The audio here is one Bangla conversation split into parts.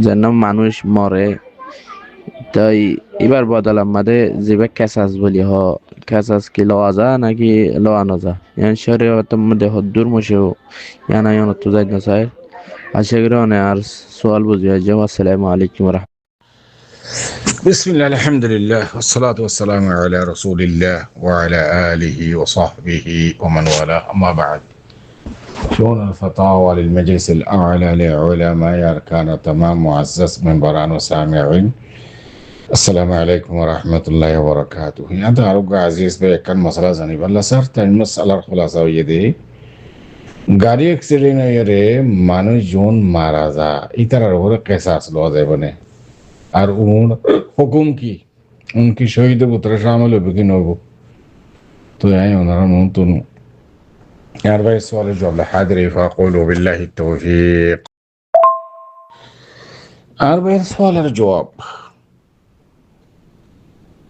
যেন মানুষ মরে তাই এবার বদলাম মাদে যেবে কেসাস বলি কেসাস কি লওয়া যা নাকি লওয়ানো যা ইয়ান শরীয়তের মধ্যে হদ্দুর মশেও ইয়ানা ইয়ান তো যাই না চাই আশা করি অনেক আর সোয়াল বুঝিয়ে যাও। আসসালামু আলাইকুম بسم الله الحمد لله والصلاة والسلام على رسول الله وعلى آله وصحبه ومن والاه أما بعد شؤون الفتاوى للمجلس الأعلى لعلماء أركان تمام معزز من بران وسامعين السلام عليكم ورحمة الله وبركاته. هذا أرجع عزيز بكن مسألة زني بلا صارت المسألة الخلاصة يدي গাড়ি অ্যাক্সিডেন্টে মানুষ জন মারা যা ইতার উপরে কেসাস লওয়া যাবে না আর হুকুম কি উনকি শহীদ পুত্র শামিল হবে কি নব তো এই ওনারা নতুন আর ভাই সওয়ালের জবাব হাজির ফাকুলু বিল্লাহি তাওফীক। আর ভাই সওয়ালের জবাব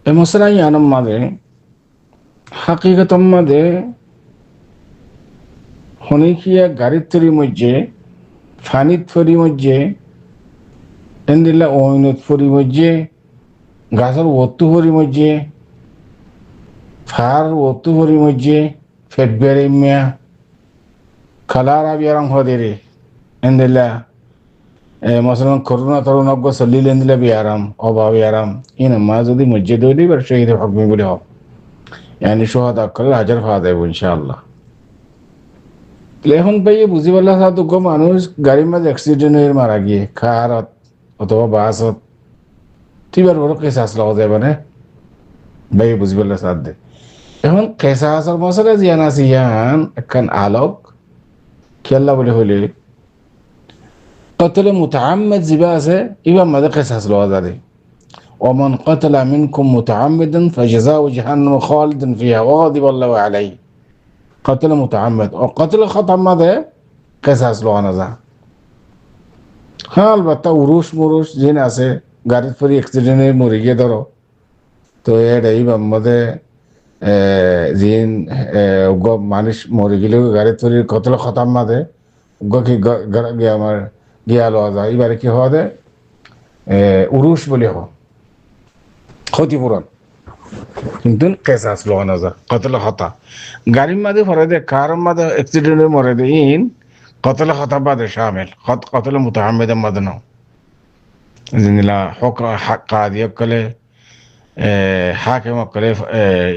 এই মশলা ইয়ানম মাদে হাকিকতম মাদে হনিকিয়া গাড়ির তরি মধ্যে ফানিত ফরি মধ্যে এন্দিল্লা ওইনত ফরি মধ্যে গাছের ওত্তু ফরি মধ্যে ফার ওত্তু ফরি মধ্যে ফেটবেরে মিয়া খালারা বিয়ারাম হদেরে এন্দিল্লা মসলান করোনা তরুণজ্ঞ সলিল এন্দিল্লা বিয়ারাম অভাব বিয়ারাম ইন মা যদি মধ্যে দৌড়ি বার শহীদ হকমি বলে হোক ইয়ানি সোহাদ আক্কল হাজার খাওয়া দেব ইনশাআল্লাহ। এখন পাইয়ে বুঝি পারলা সাধুজ্ঞ মানুষ গাড়ির মাঝে অ্যাক্সিডেন্ট মারা গিয়ে কারত অথবা বাসত তিবার বড় কেসাস লওয়া যাবে না ভাই বুঝি পারলা সাথ দে। এখন কেসাসের মশলা জিয়ান আছে ইয়ান একখান আলোক খেয়াল্লা বলে হইলে কতলে মুতাআম্মিদ জিবা আছে ইবার মাঝে কেসাস লওয়া যাবে। ওমান কতলা মিনকুম মুতাআম্মিদান ফাজাযাউ জাহান্নাম খালিদান ফিহা ওয়া গাদিবা আল্লাহু আলাইহি قتل متعمد او قتل خطأ ماذا قصاص لو انا ذا البته উরুষ মুরুষ জিন আছে গাড়ির পরে অ্যাক্সিডেন্টে মরে গিয়ে ধরো তো এটাই মধ্যে জিন মানুষ মরে গেলে গাড়ির পরে কতল খতাম মাঝে কি গিয়ে আমার গিয়া লওয়া যায় এবারে কি হওয়া দেয় উরুষ বলে হ ক্ষতিপূরণ কিন্তু কেসাস লওয়া না যায় কতল হতা গাড়ির মাঝে ফরে দে কার মাঝে অ্যাক্সিডেন্টে মরে দে ইন কতল হতা বাদে শামিল কতল মুতাআম্মিদের মাঝে নাও জিনিলা হক কাদি কলে হাকিম কলে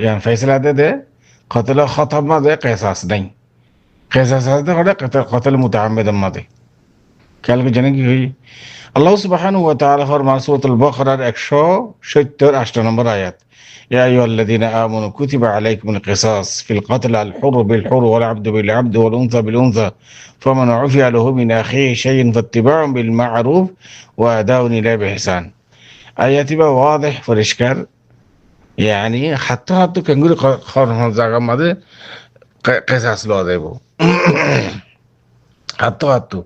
ইয়ান ফয়সালা দে কতল হতা মাঝে কেসাস নাই কেসাস আছে করে কতল মুতাআম্মিদের মাঝে কালকে জানেন কি হই আল্লাহ সুবহানাহু ওয়া তাআলা ফরমান সূরাতুল বাকারার 170 নম্বর আয়াত يا أيها الذين آمنوا كتب عليكم القصاص في القتل الحر بالحر والعبد بالعبد والأنثى بالأنثى فمن عفي له من أخيه شيء فاتباع بالمعروف وأداء إليه بإحسان. آياتي واضح فرشكر يعني حتى كان يقول خارج زاغا ماده قصاص لو দেব حتى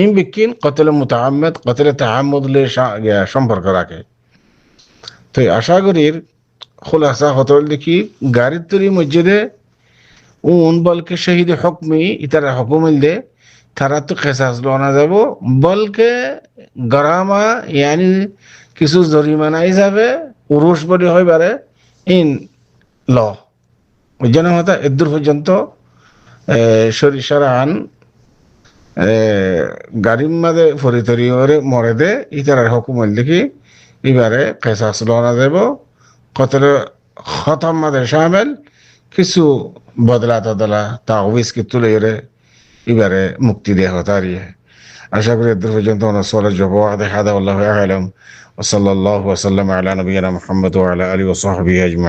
ইন বিকিন কতল মুতাআম্মিদ কতল তাআম্মুদ লে সম্পর্ক রাখে। তো আশা করির খুলাসা হতল দেখি গাড়ির তরি মসজিদে উন বলকে শহীদ হকমি ইতারা হুকুমিল দে তারা তো কেসাস লওয়া যাব বলকে গরামা ইয়ানি কিছু জরিমানা হিসাবে উরুষ বলে হয় বারে ইন ল যেন হতা এদূর পর্যন্ত সরিষারান গাড়ির মাঝে ফরিতরি মরে দে ইতার হুকুমল দেখি এবারে কেসাস লওয়া যাব কতল খতম মাঝে শামিল কিছু বদলা তদলা তাওয়িজ কি তুলে এবারে মুক্তি দেওয়া হতারি। আশা করি এদূর পর্যন্ত সোয়ালের জবাব দেখা দেয়। আল্লাহু আ'লাম ওয়া সাল্লাল্লাহু ওয়া সাল্লাম আলা নবিয়িনা মুহাম্মদ ওয়া আলা আলিহি ওয়া সাহবিহি আজমাইন।